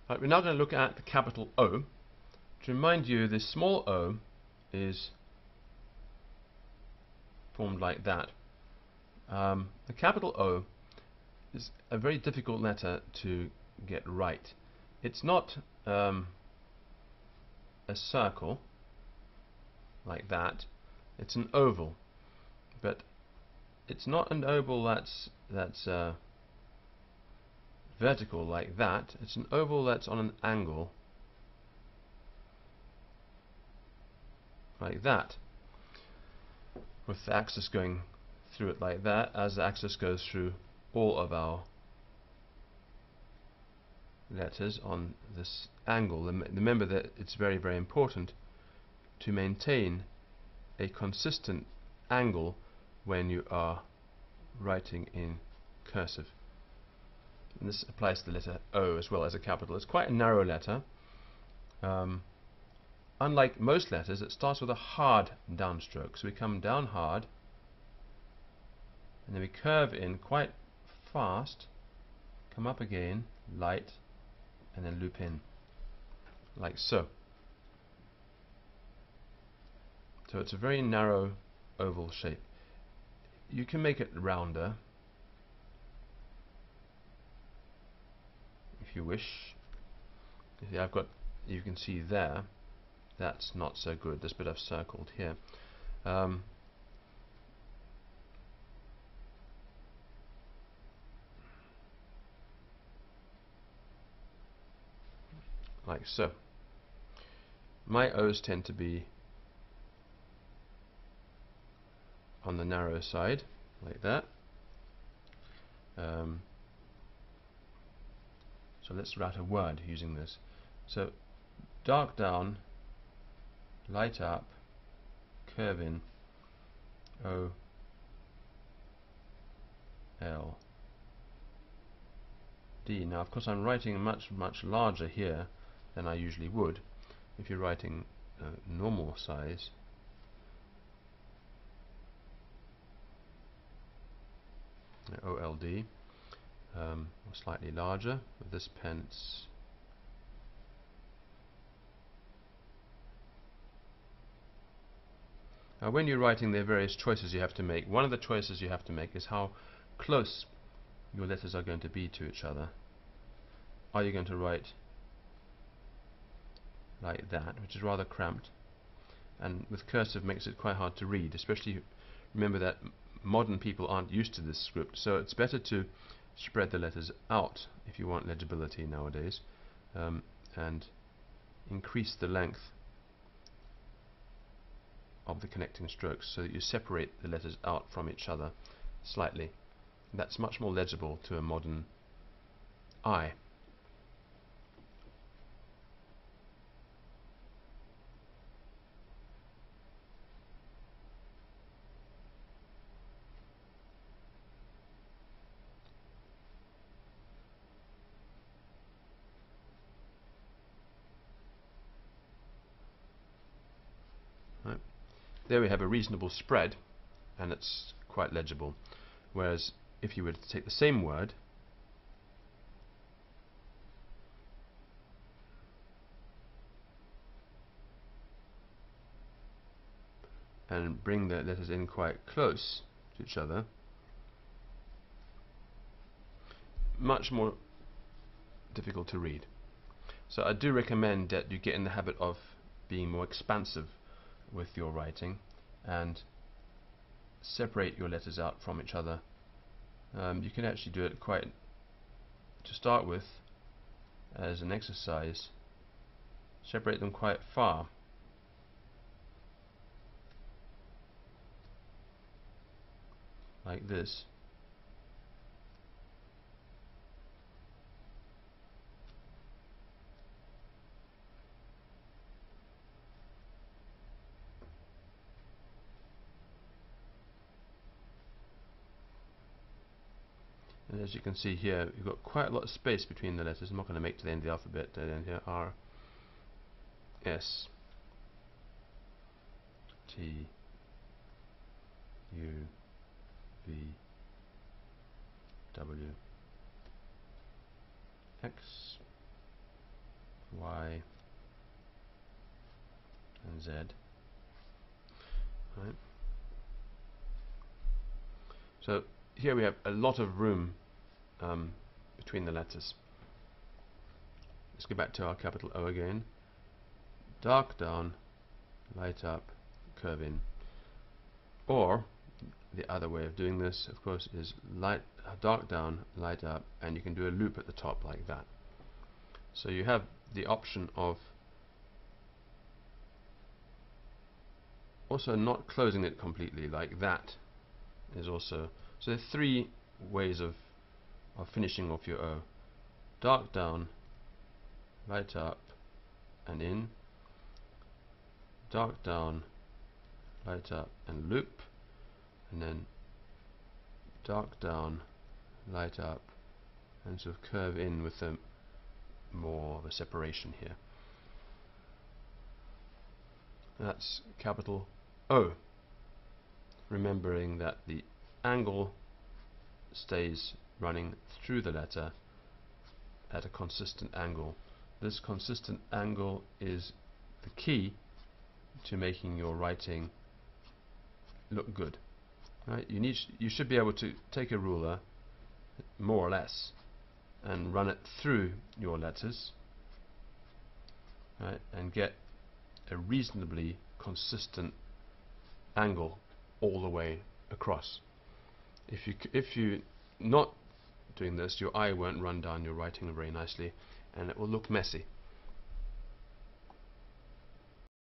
Right, we're now going to look at the capital O. To remind you, this small o is formed like that. The capital O is a very difficult letter to get right. It's not a circle like that. It's an oval, but it's not an oval that's vertical like that. It's an oval that's on an angle like that, with the axis going through it like that, as the axis goes through all of our letters on this angle. Remember that it's very, very important to maintain a consistent angle when you are writing in cursive. And this applies to the letter O as well as a capital. It's quite a narrow letter. Unlike most letters, it starts with a hard downstroke. So we come down hard, and then we curve in quite fast, come up again, light, and then loop in, like so. So it's a very narrow oval shape. You can make it rounder if you wish. You can see there, that's not so good, this bit I've circled here. Like so. My O's tend to be on the narrow side, like that. So let's write a word using this. So dark down, light up, curve in, O, L, D. Now of course I'm writing much larger here than I usually would. If you're writing normal size, OLD, or slightly larger. With this pen, now when you're writing, there are various choices you have to make. One of the choices you have to make is how close your letters are going to be to each other. Are you going to write like that, which is rather cramped, and with cursive makes it quite hard to read, especially remember that modern people aren't used to this script, so it's better to spread the letters out if you want legibility nowadays, and increase the length of the connecting strokes so that you separate the letters out from each other slightly. That's much more legible to a modern eye. Right. There we have a reasonable spread, and it's quite legible. Whereas if you were to take the same word and bring the letters in quite close to each other, much more difficult to read. So I do recommend that you get in the habit of being more expansive with your writing and separate your letters out from each other. You can actually do it to start with, as an exercise, separate them quite far. Like this. And as you can see here, you've got quite a lot of space between the letters. I'm not going to make to the end of the alphabet. Down here, R, S, T, U, V, W, X, Y, and Z. Right. So here we have a lot of room between the letters. Let's go back to our capital O again. Dark down, light up, curve in. Or the other way of doing this, of course, is dark down, light up, and you can do a loop at the top like that. So you have the option of also not closing it completely, like that is also. So there are three ways of finishing off your O. Dark down, light up, and in. Dark down, light up, and loop. And then dark down, light up, and sort of curve in with more of a separation here. That's capital O. Remembering that the angle stays running through the letter at a consistent angle. This consistent angle is the key to making your writing look good. Right? You should be able to take a ruler, more or less, and run it through your letters, right, and get a reasonably consistent angle all the way across. If you're not doing this, your eye won't run down your writing very nicely, and it will look messy.